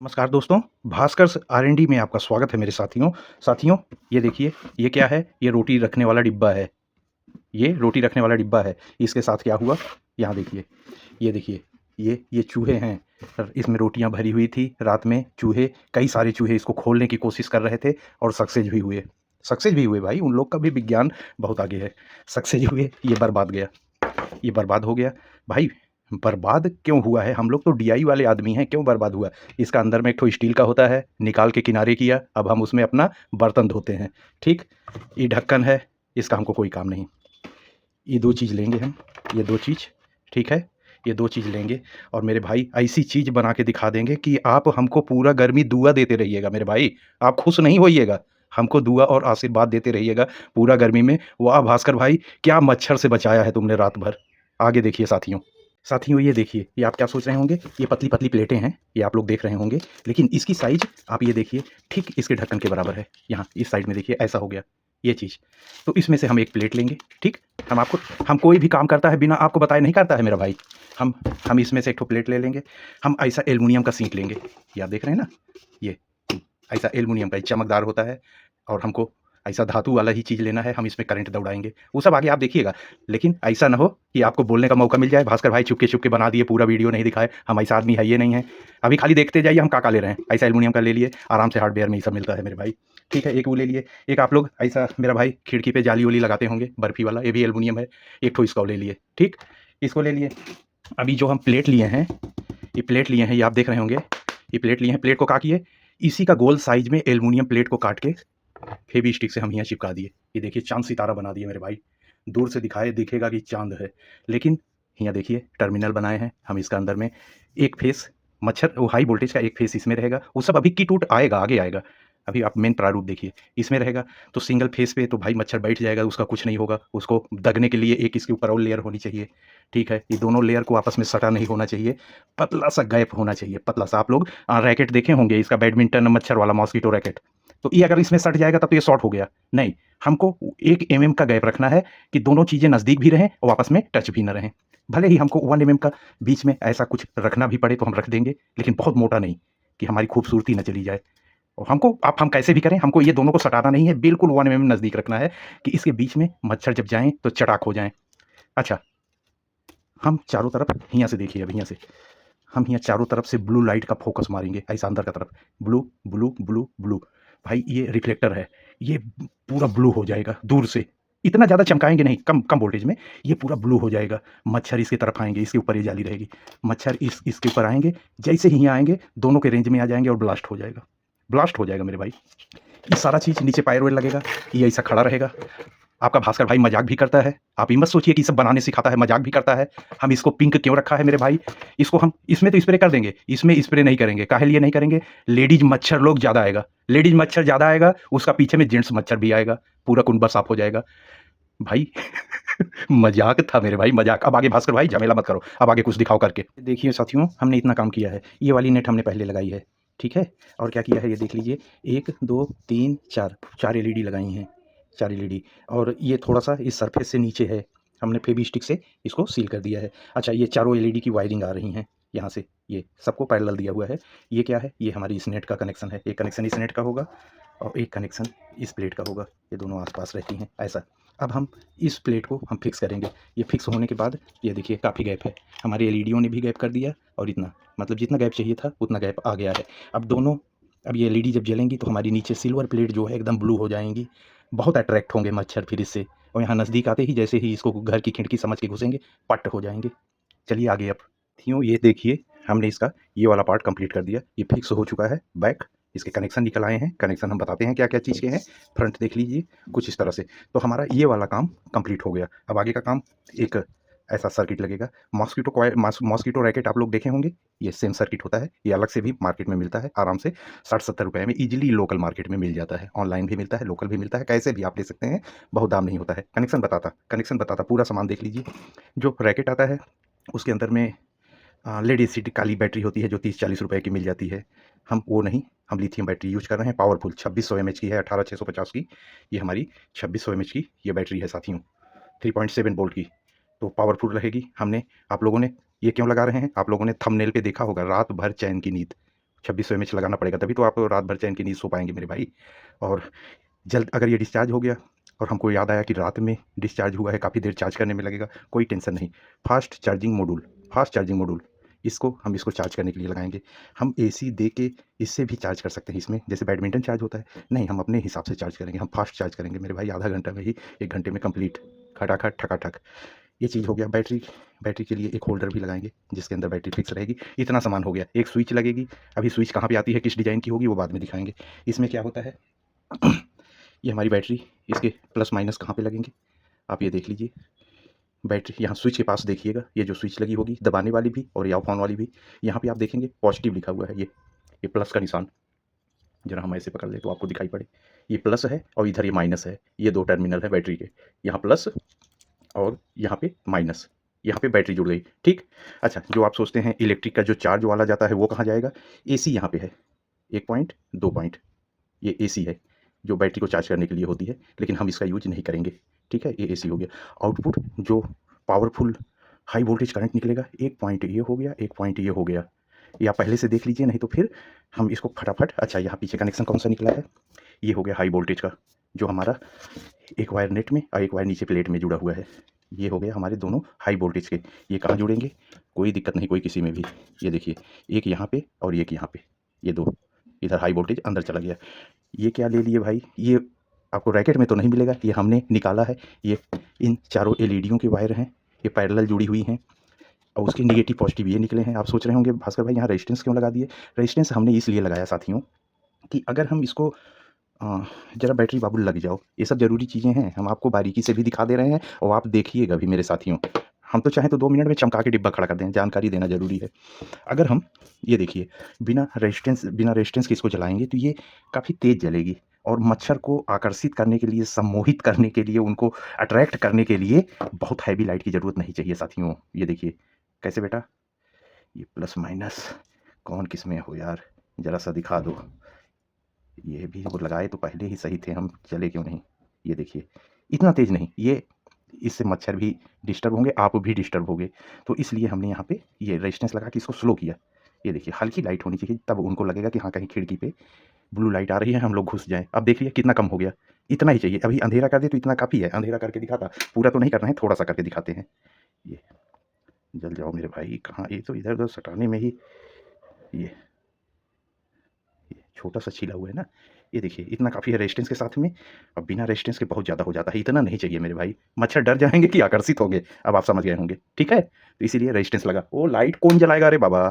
नमस्कार दोस्तों, भास्कर्स आर&डी में आपका स्वागत है मेरे साथियों। साथियों, ये देखिए, ये क्या है? ये रोटी रखने वाला डिब्बा है। ये रोटी रखने वाला डिब्बा है। इसके साथ क्या हुआ? यहाँ देखिए, ये देखिए, ये चूहे हैं। इसमें रोटियां भरी हुई थी। रात में चूहे, कई सारे चूहे इसको खोलने की कोशिश कर रहे थे और सक्सेस भी हुए भाई। उन लोग का भी विज्ञान बहुत आगे है। सक्सेस हुए, ये बर्बाद गया, ये बर्बाद हो गया। भाई, बर्बाद क्यों हुआ है? हम लोग तो डीआई वाले आदमी हैं, क्यों बर्बाद हुआ? इसका अंदर में एक ठो स्टील का होता है, निकाल के किनारे किया, अब हम उसमें अपना बर्तन धोते हैं। ठीक, ये ढक्कन है, इसका हमको कोई काम नहीं। ये दो चीज़ लेंगे हम, ये दो चीज़, ठीक है, ये दो चीज़ लेंगे और मेरे भाई ऐसी चीज़ बना के दिखा देंगे कि आप हमको पूरा गर्मी दुआ देते रहिएगा मेरे भाई। आप खुश नहीं होइएगा, हमको दुआ और आशीर्वाद देते रहिएगा पूरा गर्मी में। वाह भास्कर भाई, क्या मच्छर से बचाया है तुमने रात भर। आगे देखिए साथियों। साथियों, ये देखिए, ये आप क्या सोच रहे होंगे? ये पतली-पतली प्लेटें हैं, ये आप लोग देख रहे होंगे, लेकिन इसकी साइज़ आप ये देखिए, ठीक इसके ढक्कन के बराबर है। यहाँ इस साइड में देखिए, ऐसा हो गया ये चीज़। तो इसमें से हम एक प्लेट लेंगे, ठीक? हम कोई भी काम करता है बिना आपको बताए नहीं करता है मेरा भाई। हम हम इसमें से एक ठो प्लेट ले लेंगे। हम ऐसा एल्युमिनियम का सींक लेंगे, ये आप देख रहे हैं ना? ये ऐसा एल्युमिनियम का, ये चमकदार होता है और हमको ऐसा धातु वाला ही चीज़ लेना है। हम इसमें करंट दौड़ाएँगे, वो सब आगे आप देखिएगा। लेकिन ऐसा ना हो कि आपको बोलने का मौका मिल जाए, भास्कर भाई चुपके-चुपके बना दिए, पूरा वीडियो नहीं दिखाए। हम ऐसा आदमी है ये नहीं है। अभी खाली देखते जाइए हम का-का ले रहे हैं। ऐसा एल्युमिनियम का ले लिए, आराम से हार्डवेयर में ये सब मिलता है मेरे भाई। ठीक है, एक वो ले लिए। एक आप लोग ऐसा मेरा भाई खिड़की पे जाली-वाली लगाते होंगे, बर्फ़ी वाला, ये भी एल्युमिनियम है। एक ठो इसको ले लिए, ठीक? इसको ले लिए। अभी जो हम प्लेट लिए हैं, ये प्लेट लिए हैं, ये आप देख रहे होंगे। ये प्लेट लिए हैं, प्लेट को क्या किए, इसी का गोल साइज़ में एल्युमिनियम प्लेट को काट के फेवी स्टिक से हम यहाँ चिपका दिए। ये देखिए, चाँद सितारा बना दिए मेरे भाई। दूर से दिखाए दिखेगा कि चाँद है, लेकिन यहाँ देखिए टर्मिनल बनाए हैं हम। इसका अंदर में एक फेस मच्छर, वो हाई वोल्टेज का एक फेस इसमें रहेगा। वो सब अभी किट-उट आएगा, आगे आएगा। अभी आप मेन प्रारूप देखिए, इसमें रहेगा तो सिंगल फेस पे तो भाई मच्छर बैठ जाएगा, उसका कुछ नहीं होगा। उसको दगने के लिए एक इसके ऊपर और लेयर होनी चाहिए, ठीक है? ये दोनों लेयर को आपस में सटा नहीं होना चाहिए, पतला-सा गैप होना चाहिए, पतला-सा। आप लोग रैकेट देखे होंगे इसका, बैडमिंटन मच्छर वाला मॉस्किटो रैकेट। तो ये अगर इसमें सट जाएगा तब तो ये शॉर्ट हो गया। नहीं, हमको 1 एमएम का गैप रखना है कि दोनों चीज़ें नज़दीक भी रहें और आपस में टच भी ना रहें। भले ही हमको 1 एमएम का बीच में ऐसा कुछ रखना भी पड़े तो हम रख देंगे, लेकिन बहुत मोटा नहीं कि हमारी खूबसूरती ना चली जाए। और हमको हम कैसे भी करें, हमको ये दोनों को सटाना नहीं है, बिल्कुल 1 एमएम नज़दीक रखना है कि इसके बीच में मच्छर जब जाएँ तो चटाक हो जाएँ। अच्छा, हम चारों तरफ हियाँ से देखिए, अब हियाँ से हम यहाँ चारों तरफ से ब्लू लाइट का फोकस मारेंगे, ऐसा अंदर का तरफ। Blue, blue, blue, blue. भाई ये रिफ्लेक्टर है, ये पूरा ब्लू हो जाएगा दूर से। इतना ज़्यादा चमकाएँगे नहीं, कम कम वोल्टेज में, ये पूरा ब्लू हो जाएगा। मच्छर इसकी तरफ आएँगे, इसके ऊपर ये जाली रहेगी। मच्छर इसके ऊपर आएँगे, जैसे ही यहाँ आएँगे, दोनों के रेंज में आ जाएँगे और ब्लास्ट हो जाएगा। ब्लास्ट हो जाएगा मेरे भाई। ये सारा चीज़ नीचे पायर-वायर लगेगा, ये ऐसा खड़ा रहेगा। आपका भास्कर भाई मज़ाक भी करता है। आप ये मत सोचिए कि ये सब बनाने सिखाता है, मज़ाक भी करता है। हम इसको पिंक क्यों रखा है मेरे भाई? इसको हम इसमें तो स्प्रे कर देंगे, इसमें स्प्रे नहीं करेंगे। काहे लिए नहीं करेंगे? लेडीज़ मच्छर लोग ज़्यादा आएगा। लेडीज़ मच्छर ज़्यादा आएगा, उसका पीछे में जेंट्स मच्छर भी आएगा, पूरा कुनबा साफ हो जाएगा। भाई मज़ाक था मेरे भाई, मज़ाक। अब आगे भास्कर भाई झमेला मत करो, अब आगे कुछ दिखाओ करके। देखिए साथियों, हमने इतना काम किया है। ये वाली नेट हमने पहले लगाई है, ठीक है? और क्या किया है ये देख लीजिए, 1, 2, 3, 4 एलईडी लगाई हैं, 4 एलईडी। और ये थोड़ा-सा इस सरफेस से नीचे है, हमने फेवी-स्टिक से इसको सील कर दिया है। अच्छा, ये चारों एलईडी की वायरिंग आ रही हैं यहाँ से, ये सबको पैरेलल दिया हुआ है। ये क्या है? ये हमारी इस नेट का कनेक्शन है। एक कनेक्शन इस नेट का होगा और एक कनेक्शन इस प्लेट का होगा। ये दोनों आस-पास रहती हैं, ऐसा। अब हम इस प्लेट को हम फिक्स करेंगे। ये फिक्स होने के बाद ये देखिए काफ़ी गैप है। हमारी एलईडीओं ने भी गैप कर दिया और इतना, मतलब जितना गैप चाहिए था उतना गैप आ गया है। अब ये एलईडी जब जलेंगी तो हमारी नीचे सिल्वर प्लेट जो है एकदम ब्लू हो जाएँगी। बहुत अट्रैक्ट होंगे मच्छर फिर इससे, और यहाँ नज़दीक आते ही जैसे ही इसको घर की खिड़की समझ के घुसेंगे, पट हो जाएँगे। चलिए आगे अब। थियों ये देखिए, हमने इसका ये वाला पार्ट कंप्लीट कर दिया। ये फिक्स हो चुका है बैक। इसके कनेक्शन निकल आए हैं। कनेक्शन हम बताते हैं क्या-क्या चीज़ के हैं। फ्रंट देख लीजिए कुछ इस तरह से। तो हमारा ये वाला काम कंप्लीट हो गया। अब आगे का काम, एक ऐसा सर्किट लगेगा। मॉस्किटो रैकेट आप लोग देखे होंगे, ये सेम सर्किट होता है। ये अलग से भी मार्केट में मिलता है, आराम से 60-70 रुपए में ईज़िली लोकल मार्केट में मिल जाता है। ऑनलाइन भी मिलता है, लोकल भी मिलता है, कैसे भी आप ले सकते हैं, बहुत दाम नहीं होता है। कनेक्शन बताता पूरा सामान देख लीजिए। जो रैकेट आता है उसके अंदर में लेड एसिड काली बैटरी होती है जो 30-40 रुपए की मिल जाती है। हम वो नहीं, हम लिथियम बैटरी यूज़ कर रहे हैं, पावरफुल 2600 एमएच की है, 18650 की। ये हमारी 2600 एमएच की ये बैटरी है साथियों, 3.7 वोल्ट की। तो पावरफुल रहेगी। हमने, आप लोगों ने ये क्यों लगा रहे हैं? आप लोगों ने थंबनेल पे देखा होगा, रात भर चैन की नींद। 2600 mAh लगाना पड़ेगा, तभी तो आप रात भर चैन की नींद सो पाएंगे मेरे भाई। और जल्द अगर ये डिस्चार्ज हो गया और हमको याद आया कि रात में डिस्चार्ज हुआ है, काफ़ी देर चार्ज करने में लगेगा, कोई टेंशन नहीं। फास्ट चार्जिंग मॉड्यूल इसको चार्ज करने के लिए लगाएंगे। हम एसी दे के इससे भी चार्ज कर सकते हैं इसमें, जैसे बैडमिंटन चार्ज होता है, नहीं हम अपने हिसाब से चार्ज करेंगे, हम फास्ट चार्ज करेंगे मेरे भाई, आधा घंटा में ही 1 घंटे में कंप्लीट, खटाखट ठकाठक। ये चीज़ हो गया। बैटरी के लिए एक होल्डर भी लगाएंगे जिसके अंदर बैटरी फिक्स रहेगी। इतना सामान हो गया। एक स्विच लगेगी, अभी स्विच कहाँ पे आती है, किस डिज़ाइन की होगी, वो बाद में दिखाएंगे। इसमें क्या होता है ये हमारी बैटरी, इसके प्लस माइनस कहाँ पे लगेंगे आप ये देख लीजिए। बैटरी यहाँ स्विच के पास देखिएगा, ये जो स्विच लगी होगी दबाने वाली भी और ये ऑफ ऑन वाली भी, यहाँ पे आप देखेंगे पॉजिटिव लिखा हुआ है, ये प्लस का निशान, जरा हम ऐसे पकड़ ले तो आपको दिखाई पड़े, ये प्लस है और इधर ये माइनस है। ये 2 टर्मिनल है बैटरी के, यहाँ प्लस और यहाँ पे माइनस, यहाँ पे बैटरी जुड़ गई, ठीक। अच्छा, जो आप सोचते हैं इलेक्ट्रिक का जो चार्ज वाला जाता है वो कहाँ जाएगा, एसी यहाँ पे है, 1 पॉइंट 2 पॉइंट, ये एसी है जो बैटरी को चार्ज करने के लिए होती है, लेकिन हम इसका यूज नहीं करेंगे, ठीक है। ये एसी हो गया। आउटपुट जो पावरफुल हाई वोल्टेज करंट निकलेगा, 1 पॉइंट ये हो गया, 1 पॉइंट ये हो गया, ये आप पहले से देख लीजिए, नहीं तो फिर हम इसको फटाफट। अच्छा, यहाँ पीछे कनेक्शन कौन सा निकला है, ये हो गया हाई वोल्टेज का, जो हमारा एक वायर नेट में और एक वायर नीचे प्लेट में जुड़ा हुआ है। ये हो गया हमारे दोनों हाई वोल्टेज के। ये कहाँ जुड़ेंगे, कोई दिक्कत नहीं कोई किसी में भी। ये देखिए, एक यहाँ पे और एक यहाँ पे, ये 2, इधर हाई वोल्टेज अंदर चला गया। ये क्या ले लिए भाई, ये आपको रैकेट में तो नहीं मिलेगा, ये हमने निकाला है। ये इन चारों एलईडियों के वायर हैं, ये पैरेलल जुड़ी हुई हैं और उसके निगेटिव पॉजिटिव ये निकले हैं। आप सोच रहे होंगे भास्कर भाई यहाँ रेजिस्टेंस क्यों लगा दिए। रेजिस्टेंस हमने इसलिए लगाया साथियों कि अगर हम इसको ज़रा बैटरी बाबू लग जाओ, ये सब ज़रूरी चीज़ें हैं, हम आपको बारीकी से भी दिखा दे रहे हैं और आप देखिएगा भी मेरे साथियों। हम तो चाहें तो 2 मिनट में चमका के डिब्बा खड़ा कर दें, जानकारी देना ज़रूरी है। अगर हम ये देखिए बिना रेजिस्टेंस के इसको जलाएंगे तो ये काफ़ी तेज़ जलेगी और मच्छर को आकर्षित करने के लिए, सम्मोहित करने के लिए, उनको अट्रैक्ट करने के लिए बहुत हैवी लाइट की ज़रूरत नहीं चाहिए साथियों। ये देखिए कैसे बेटा, ये प्लस माइनस कौन किस में हो यार, ज़रा सा दिखा दो। ये भी वो लगाए तो पहले ही सही थे, हम चले क्यों नहीं। ये देखिए इतना तेज़ नहीं, ये इससे मच्छर भी डिस्टर्ब होंगे, आप भी डिस्टर्ब होंगे, तो इसलिए हमने यहाँ पे ये रेजिस्टेंस लगा के इसको स्लो किया। ये देखिए हल्की लाइट होनी चाहिए, तब उनको लगेगा कि हाँ कहीं खिड़की पे ब्लू लाइट आ रही है, हम लोग घुस जाएँ। अब देखिए कितना कम हो गया, इतना ही चाहिए। अभी अंधेरा कर दे तो इतना काफ़ी है, अंधेरा करके दिखाता, पूरा तो नहीं करना है, थोड़ा सा करके दिखाते हैं। ये जल जाओ मेरे भाई, कहाँ, ये तो इधर उधर सटाने में ही ये छोटा सा छीला हुआ है ना। ये देखिए इतना काफ़ी है रेजिस्टेंस के साथ में, अब बिना रेजिस्टेंस के बहुत ज़्यादा हो जाता है, इतना नहीं चाहिए मेरे भाई, मच्छर डर जाएंगे कि आकर्षित होंगे। अब आप समझ गए होंगे, ठीक है, तो इसीलिए रेजिस्टेंस लगा। वो लाइट कौन जलाएगा, अरे बाबा।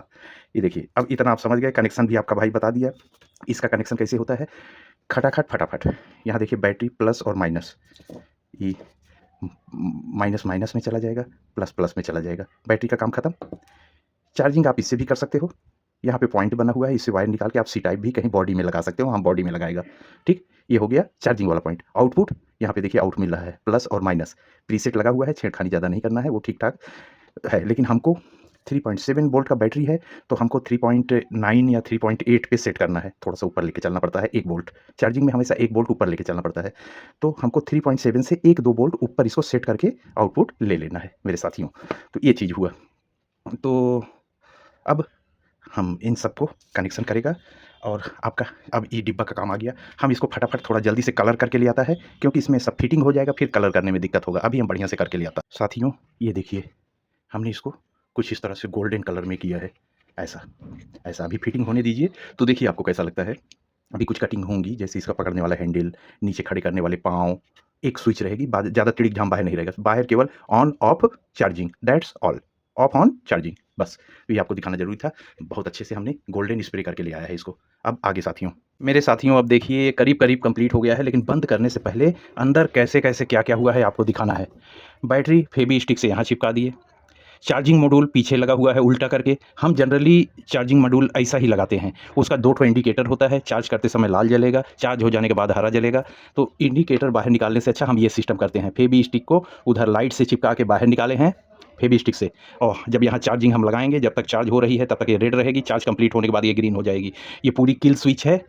ये देखिए अब इतना आप समझ गए, कनेक्शन भी आपका भाई बता दिया। इसका कनेक्शन कैसे होता है, खटाखट फटाफट। यहाँ देखिए बैटरी प्लस और माइनस, ये माइनस माइनस में चला जाएगा, प्लस प्लस में चला जाएगा, बैटरी का काम खत्म। चार्जिंग आप इससे भी कर सकते हो, यहाँ पे पॉइंट बना हुआ है, इससे वायर निकाल के आप सी टाइप भी कहीं बॉडी में लगा सकते हो, हम बॉडी में लगाएगा, ठीक। ये हो गया चार्जिंग वाला पॉइंट। आउटपुट यहाँ पे देखिए आउट मिल रहा है, प्लस और माइनस प्रीसेट लगा हुआ है, छेड़खानी ज़्यादा नहीं करना है, वो ठीक ठाक है। लेकिन हमको 3.7 वोल्ट का बैटरी है तो हमको 3.9 या 3.8 पे सेट करना है, थोड़ा सा ऊपर लेके चलना पड़ता है। 1 वोल्ट चार्जिंग में हमेशा 1 वोल्ट ऊपर लेके चलना पड़ता है, तो हमको 3.7 से 1-2 वोल्ट ऊपर इसको सेट करके आउटपुट ले लेना है मेरे साथियों। तो ये चीज़ हुआ। तो अब हम इन सबको कनेक्शन करेगा और आपका अब ये डिब्बा का काम आ गया। हम इसको फटाफट थोड़ा जल्दी से कलर करके ले आता है, क्योंकि इसमें सब फिटिंग हो जाएगा, फिर कलर करने में दिक्कत होगा। अभी हम बढ़िया से करके ले आता साथियों। ये देखिए हमने इसको कुछ इस तरह से गोल्डन कलर में किया है, ऐसा ऐसा। अभी फिटिंग होने दीजिए तो देखिए आपको कैसा लगता है। अभी कुछ कटिंग होंगी, जैसे इसका पकड़ने वाला हैंडल, नीचे खड़े करने वाले पाँव, एक स्विच रहेगी, ज़्यादा तिड़िक झाम बाहर नहीं रहेगा, बाहर केवल on off charging, that's all, of on charging बस। ये आपको दिखाना जरूरी था। बहुत अच्छे से हमने गोल्डन स्प्रे करके ले आया है इसको। अब आगे साथियों, मेरे साथियों अब देखिए करीब करीब कंप्लीट हो गया है, लेकिन बंद करने से पहले अंदर कैसे कैसे क्या क्या हुआ है आपको दिखाना है। बैटरी फेबी स्टिक से यहाँ चिपका दिए, चार्जिंग मॉड्यूल पीछे लगा हुआ है उल्टा करके। हम जनरली चार्जिंग मॉड्यूल ऐसा ही लगाते हैं, उसका 2 ठो इंडिकेटर होता है, चार्ज करते समय लाल जलेगा, चार्ज हो जाने के बाद हरा जलेगा। तो इंडिकेटर बाहर निकालने से अच्छा हम ये सिस्टम करते हैं, फेबी स्टिक को उधर लाइट से चिपका के बाहर निकाले हैं फेबी स्टिक से, और जब यहाँ चार्जिंग हम लगाएंगे, जब तक चार्ज हो रही है तब तक ये रेड रहेगी, चार्ज कंप्लीट होने के बाद ये ग्रीन हो जाएगी। ये पूरी किल स्विच है।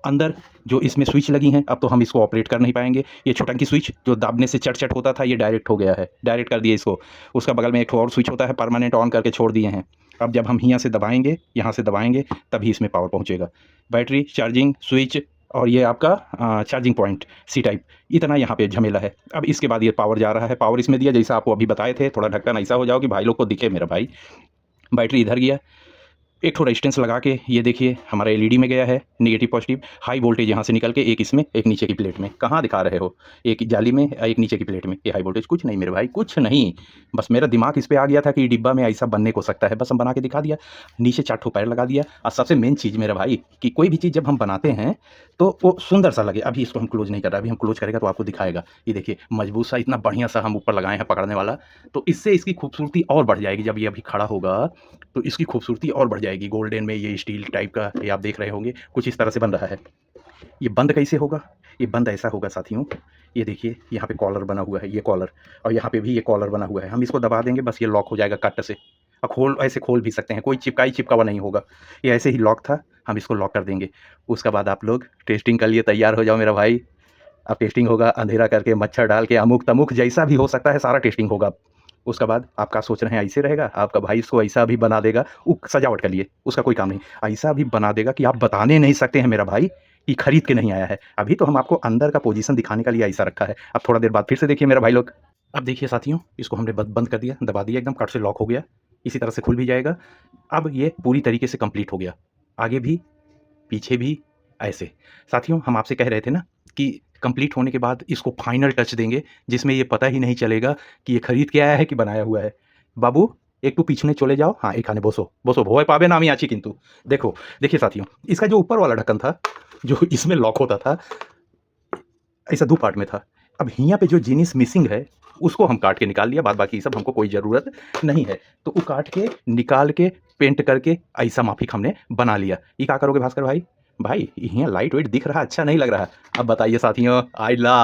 अंदर जो इसमें स्विच लगी हैं, अब तो हम इसको ऑपरेट कर नहीं पाएंगे। ये छोटंकी स्विच जो दाबने से चट चट होता था, ये डायरेक्ट हो गया है, डायरेक्ट कर दिए इसको। उसका बगल में एक और स्विच होता है, परमानेंट ऑन करके छोड़ दिए हैं। अब जब हम यहाँ से दबाएंगे तभी इसमें पावर पहुँचेगा। बैटरी, चार्जिंग स्विच और ये आपका चार्जिंग पॉइंट सी टाइप, इतना यहाँ पे झमेला है। अब इसके बाद ये पावर जा रहा है, पावर इसमें दिया जैसा आपको अभी बताए थे। थोड़ा ढक्कन ऐसा हो जाओ कि भाई लोग को दिखे मेरा भाई। बैटरी इधर गया, एक थोड़ा रेजिस्टेंस लगा के ये देखिए हमारा एलईडी में गया है, नेगेटिव पॉजिटिव। हाई वोल्टेज यहाँ से निकल के एक इसमें, एक नीचे की प्लेट में। कहाँ दिखा रहे हो? एक जाली में, एक नीचे की प्लेट में। ये हाई वोल्टेज कुछ नहीं मेरे भाई, कुछ नहीं। बस मेरा दिमाग इस पे आ गया था कि डिब्बा में ऐसा बनने को सकता है, बस हम बना के दिखा दिया। नीचे 4 ठो पैर लगा दिया। और सबसे मेन चीज़ मेरा भाई कि कोई भी चीज़ जब हम बनाते हैं तो वो सुंदर सा लगे। अभी इसको हम क्लोज नहीं कर रहे, अभी हम क्लोज करेगा तो आपको दिखाएगा। ये देखिए मजबूत सा इतना बढ़िया सा हम ऊपर लगाए हैं पकड़ने वाला, तो इससे इसकी खूबसूरती और बढ़ जाएगी। जब ये अभी खड़ा होगा तो इसकी खूबसूरती और बढ़ जाएगी। गोल्डन में ये स्टील टाइप का ये आप देख रहे होंगे, कुछ इस तरह से बन रहा है। ये बंद कैसे होगा? ये बंद ऐसा होगा साथियों, ये देखिए यहाँ पे कॉलर बना हुआ है, ये कॉलर, और यहाँ पे भी ये कॉलर बना हुआ है। हम इसको दबा देंगे, बस ये लॉक हो जाएगा कट से। और ऐसे खोल भी सकते हैं, कोई चिपका हुआ नहीं होगा। ये ऐसे ही लॉक था, हम इसको लॉक कर देंगे। उसके बाद आप लोग टेस्टिंग के लिए तैयार हो जाओ मेरा भाई। अब टेस्टिंग होगा अंधेरा करके, मच्छर डाल के, अमुक तमुक जैसा भी हो सकता है सारा टेस्टिंग होगा। उसके बाद आपका सोच रहे हैं ऐसे रहेगा, आपका भाई इसको ऐसा भी बना देगा, वो सजावट के लिए, उसका कोई काम नहीं। ऐसा भी बना देगा कि आप बताने नहीं सकते हैं मेरा भाई कि खरीद के नहीं आया है। अभी तो हम आपको अंदर का पोजीशन दिखाने के लिए ऐसा रखा है। अब थोड़ा देर बाद फिर से देखिए मेरा भाई लोग। अब देखिए साथियों, इसको हमने बंद कर दिया, दबा दिया, एकदम कट से लॉक हो गया। इसी तरह से खुल भी जाएगा। अब ये पूरी तरीके से कंप्लीट हो गया, आगे भी पीछे भी ऐसे। साथियों हम आपसे कह रहे थे ना कि कंप्लीट होने के बाद इसको फाइनल टच देंगे, जिसमें ये पता ही नहीं चलेगा कि ये खरीद के आया है कि बनाया हुआ है। बाबू एक तो पीछे चले जाओ, हाँ एखाने बोसो बोसो भोए पावे नामी आची। किंतु देखो, देखिए साथियों, इसका जो ऊपर वाला ढक्कन था, जो इसमें लॉक होता था, ऐसा 2 पार्ट में था। अब यहाँ पे जो जीनिस मिसिंग है उसको हम काट के निकाल लिया, बाद बाकी सब हमको कोई ज़रूरत नहीं है। तो वो काट के निकाल के पेंट करके ऐसा माफिक हमने बना लिया। ये क्या करोगे भास्कर भाई? भाई यहाँ लाइट वेट दिख रहा, अच्छा नहीं लग रहा। अब बताइए साथियों, आइला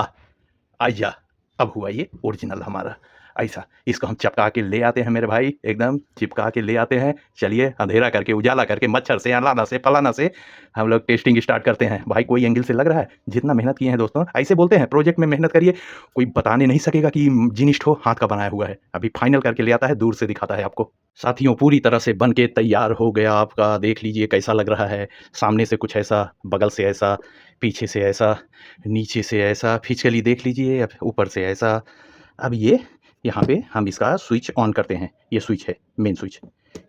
आइया, अब हुआ ये ओरिजिनल हमारा। ऐसा इसको हम चिपका के ले आते हैं मेरे भाई, एकदम चिपका के ले आते हैं। चलिए अंधेरा करके, उजाला करके, मच्छर से, अलाना से, फलाना से हम लोग टेस्टिंग स्टार्ट करते हैं। भाई कोई एंगल से लग रहा है, जितना मेहनत किए हैं दोस्तों, ऐसे बोलते हैं प्रोजेक्ट में मेहनत करिए, कोई बताने नहीं सकेगा कि जिनिस्ट हो हाथ का बनाया हुआ है। अभी फाइनल करके ले आता है, दूर से दिखाता है आपको। साथियों पूरी तरह से बन के तैयार हो गया आपका, देख लीजिए कैसा लग रहा है। सामने से कुछ ऐसा, बगल से ऐसा, पीछे से ऐसा, नीचे से ऐसा, फिजिकली देख लीजिए, ऊपर से ऐसा। अब ये यहाँ पे हम इसका स्विच ऑन करते हैं, ये स्विच है मेन स्विच।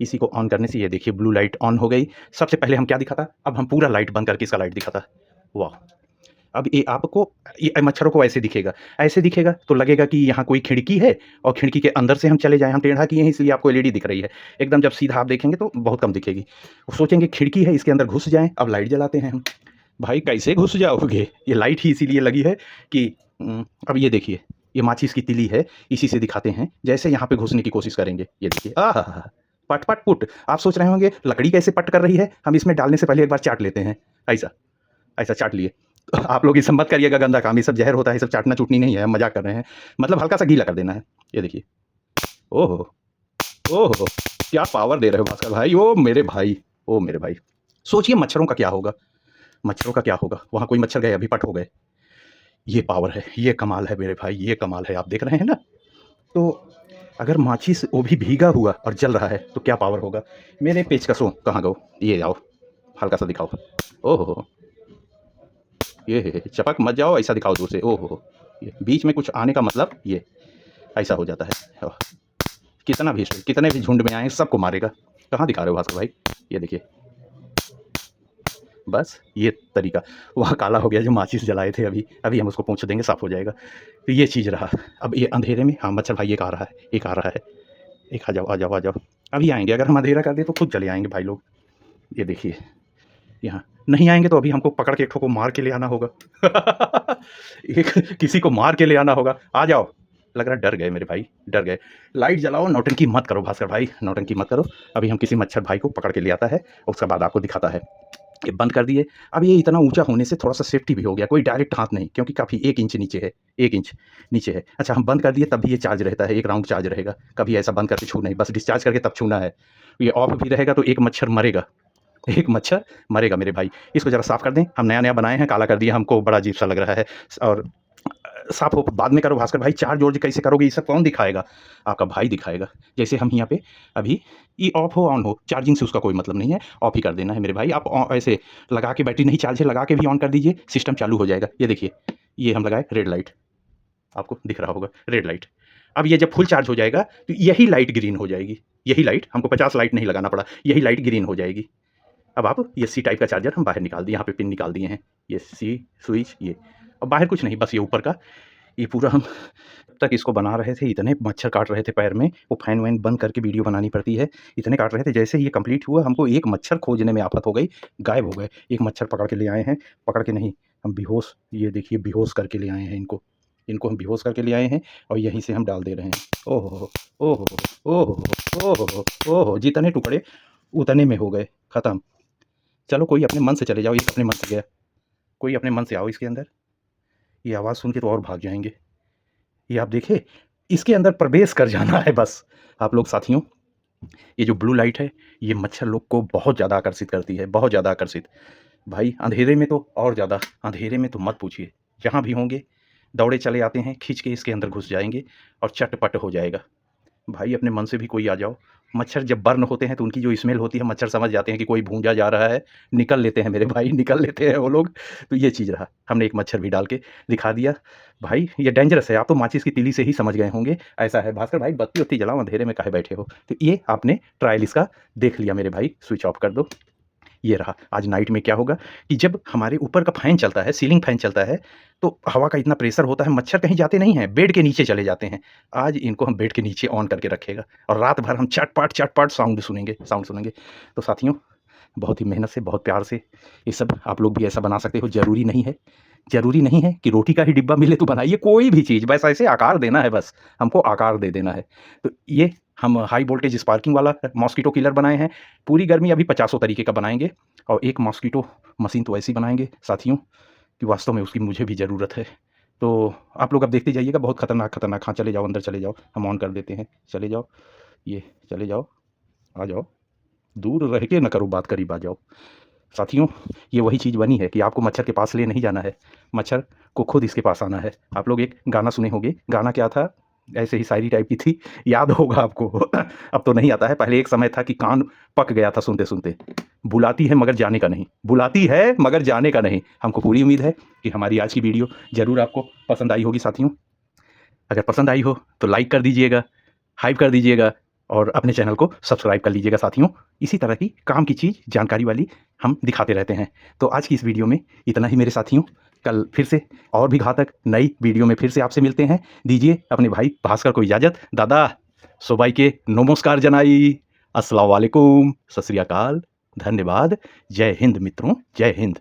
इसी को ऑन करने से ये देखिए ब्लू लाइट ऑन हो गई। सबसे पहले हम क्या दिखाता, अब हम पूरा लाइट बंद करके इसका लाइट दिखाता। वाह! अब ये आपको, ये मच्छरों को ऐसे दिखेगा तो लगेगा कि यहाँ कोई खिड़की है और खिड़की के अंदर से हम चले जाएँ। हम टेढ़ा किए हैं इसलिए आपको एलईडी दिख रही है। एकदम जब सीधा आप देखेंगे तो बहुत कम दिखेगी। सोचेंगे खिड़की है, इसके अंदर घुस जाएँ। अब लाइट जलाते हैं हम। भाई कैसे घुस जाओगे? ये लाइट ही इसीलिए लगी है कि अब ये देखिए, ये माचिस की तीली है, इसी से दिखाते हैं। जैसे यहाँ पे घुसने की कोशिश करेंगे, ये देखिए, आहाहा! पट, पट, पुट। आप सोच रहे होंगे लकड़ी कैसे पट कर रही है? हम इसमें डालने से पहले एक बार चाट लेते हैं। ऐसा, ऐसा चाट लिए। आप लोग ये सब मत करिएगा, गंदा काम, ये सब ज़हर होता है, ये सब चाटना-चूटनी नहीं है, हम मज़ाक कर रहे हैं। मतलब हल्का-सा गीला कर देना है। ये देखिए। ओहो! ओहो! क्या पावर दे रहे हो भास्कर भाई, ओ मेरे भाई, ओ मेरे भाई। सोचिए मच्छरों का क्या होगा? मच्छरों का क्या होगा? वहाँ कोई मच्छर गए, अभी पट हो गए। ये पावर है, ये कमाल है मेरे भाई, ये कमाल है। आप देख रहे हैं ना? तो अगर माचिस वो भी भीगा हुआ और जल रहा है तो क्या पावर होगा? मेरे पेचकसों कहाँ गो? ये आओ, हल्का-सा दिखाओ। ओहो हो! ये हे, चपक मत जाओ, ऐसा दिखाओ दूर से। ओहो हो! ये बीच में कुछ आने का मतलब ये ऐसा हो जाता है। कितने भी झुंड में आएँ सबको मारेगा। कहाँ दिखा रहे हो भास्कर भाई? ये देखिए। बस ये तरीका। वहाँ काला हो गया जो माचिस जलाए थे अभी, अभी हम उसको पोंछ देंगे, साफ़ हो जाएगा। तो ये चीज़ रहा। अब ये अंधेरे में, हाँ मच्छर भाई एक आ रहा है, एक आ रहा है। एक आ जाओ, आ जाओ, आ जाओ। अभी आएँगे, अगर हम अंधेरा कर दें तो खुद चले आएँगे भाई लोग। ये देखिए, यहाँ नहीं आएँगे तो अभी हमको पकड़ के एक ठो को मार के ले आना होगा। एक किसी को मार के ले आना होगा। आ जाओ। लग रहा है डर गए मेरे भाई, डर गए। लाइट जलाओ, नौटंकी मत करो भास्कर भाई, नौटंकी मत करो। अभी हम किसी मच्छर भाई को पकड़ के ले आता है, उसके बाद आपको दिखाता है। ये बंद कर दिए। अब ये इतना ऊँचा होने से थोड़ा-सा सेफ्टी भी हो गया, कोई डायरेक्ट हाथ नहीं, क्योंकि काफ़ी 1 इंच नीचे है, 1 इंच नीचे है। अच्छा हम बंद कर दिए तब भी ये चार्ज रहता है, 1 राउंड चार्ज रहेगा, कभी ऐसा बंद करके छू नहीं, बस डिस्चार्ज करके तब छूना है। ये ऑफ भी रहेगा तो एक मच्छर मरेगा, एक मच्छर मरेगा मेरे भाई। इसको ज़रा साफ़ कर दें, हम नया-नया बनाए हैं, काला कर दिया, हमको बड़ा अजीब-सा लग रहा है। और साफ हो, बाद में करो भास्कर भाई। चार्ज वार्ज कैसे करोगे, ये सब कौन दिखाएगा? आपका भाई दिखाएगा। जैसे हम यहाँ पे अभी ये ऑफ हो ऑन हो, चार्जिंग से उसका कोई मतलब नहीं है, ऑफ ही कर देना है मेरे भाई। आप ऐसे लगा के, बैटरी नहीं चार्ज है, लगा के भी ऑन कर दीजिए, सिस्टम चालू हो जाएगा। ये देखिए, ये हम लगाए रेड लाइट, आपको दिख रहा होगा रेड लाइट। अब ये जब फुल चार्ज हो जाएगा तो यही लाइट ग्रीन हो जाएगी। यही लाइट, हमको 50 लाइट नहीं लगाना पड़ा, यही लाइट ग्रीन हो जाएगी। अब आप ये सी टाइप का चार्जर हम बाहर निकाल दिए, यहाँ पे पिन निकाल दिए हैं, ये सी स्विच ये। और बाहर कुछ नहीं, बस ये ऊपर का ये पूरा। हम तक इसको बना रहे थे, इतने मच्छर काट रहे थे पैर में, वो फैन वैन बंद करके वीडियो बनानी पड़ती है, इतने काट रहे थे। जैसे ही ये कंप्लीट हुआ, हमको एक मच्छर खोजने में आफत हो गई, गायब हो गए। एक मच्छर पकड़ के ले आए हैं, पकड़ के नहीं, हम बेहोश, ये देखिए बेहोश करके ले आए हैं इनको, इनको हम बेहोश करके ले आए हैं और यहीं से हम डाल दे रहे हैं। ओहो ओहो ओहो ओहो ओहो, जितने टुकड़े उतने में हो गए, ख़त्म। चलो कोई अपने मन से चले जाओ, ये अपने मन से गया, कोई अपने मन से आओ इसके अंदर। ये आवाज़ सुन के तो और भाग जाएंगे। ये आप देखिए, इसके अंदर प्रवेश कर जाना है बस आप लोग साथियों। ये जो ब्लू लाइट है, ये मच्छर लोग को बहुत ज़्यादा आकर्षित करती है, बहुत ज़्यादा आकर्षित। भाई अंधेरे में तो और ज़्यादा, अंधेरे में तो मत पूछिए, जहाँ भी होंगे दौड़े चले आते हैं, खींच के इसके अंदर घुस जाएंगे और चटपट हो जाएगा। भाई अपने मन से भी कोई आ जाओ। मच्छर जब बर्न होते हैं तो उनकी जो स्मेल होती है, मच्छर समझ जाते हैं कि कोई भूंजा जा रहा है, निकल लेते हैं मेरे भाई, निकल लेते हैं वो लोग। तो ये चीज़ रहा, हमने एक मच्छर भी डाल के दिखा दिया। भाई ये डेंजरस है, आप तो माचिस की तीली से ही समझ गए होंगे। ऐसा है भास्कर भाई, बत्ती वत्ती जलाओ, अंधेरे में काहे बैठे हो। तो ये आपने ट्रायल इसका देख लिया मेरे भाई, स्विच ऑफ कर दो। ये रहा, आज नाइट में क्या होगा कि जब हमारे ऊपर का फ़ैन चलता है, सीलिंग फ़ैन चलता है, तो हवा का इतना प्रेशर होता है, मच्छर कहीं जाते नहीं हैं, बेड के नीचे चले जाते हैं। आज इनको हम बेड के नीचे ऑन करके रखेगा और रात भर हम चट-पट साउंड सुनेंगे। तो साथियों, बहुत ही मेहनत से, बहुत प्यार से ये सब आप लोग भी ऐसा बना सकते हो। ज़रूरी नहीं है कि रोटी का ही डिब्बा मिले तो बनाइए, कोई भी चीज़, बस ऐसे आकार देना है, बस हमको आकार दे देना है। तो ये हम हाई वोल्टेज स्पार्किंग वाला मॉस्किटो किलर बनाए हैं। पूरी गर्मी अभी 50 तरीके का बनाएँगे और एक मॉस्किटो मशीन तो ऐसी बनाएँगे साथियों कि वास्तव में उसकी मुझे भी ज़रूरत है। तो आप लोग अब देखते जाइएगा, बहुत खतरनाक। हाँ, चले जाओ, अंदर चले जाओ, हम ऑन कर देते हैं, चले जाओ, ये चले जाओ, आ जाओ, दूर रह के ना करो बात, करीब आ जाओ। साथियों, ये वही चीज़ बनी है कि आपको मच्छर के पास ले नहीं जाना है, मच्छर को खुद इसके पास आना है। आप लोग एक गाना सुने होंगे, गाना क्या था? ऐसे ही शायरी टाइप की थी, याद होगा आपको। अब तो नहीं आता है, पहले एक समय था कि कान पक गया था सुनते-सुनते। बुलाती है मगर जाने का नहीं, बुलाती है मगर जाने का नहीं। हमको पूरी उम्मीद है कि हमारी आज की वीडियो ज़रूर आपको पसंद आई होगी साथियों। अगर पसंद आई हो तो लाइक कर दीजिएगा, हाइप कर दीजिएगा और अपने चैनल को सब्सक्राइब कर लीजिएगा साथियों। इसी तरह की काम की चीज़, जानकारी वाली हम दिखाते रहते हैं। तो आज की इस वीडियो में इतना ही मेरे साथियों। कल फिर से और भी घातक नई वीडियो में फिर से आपसे मिलते हैं। दीजिए अपने भाई भास्कर को इजाज़त। दादा सबाइके नमस्कार जनाई। अस्सलाम वालेकुम, सत श्री अकाल, धन्यवाद। जय हिंद मित्रों, जय हिंद।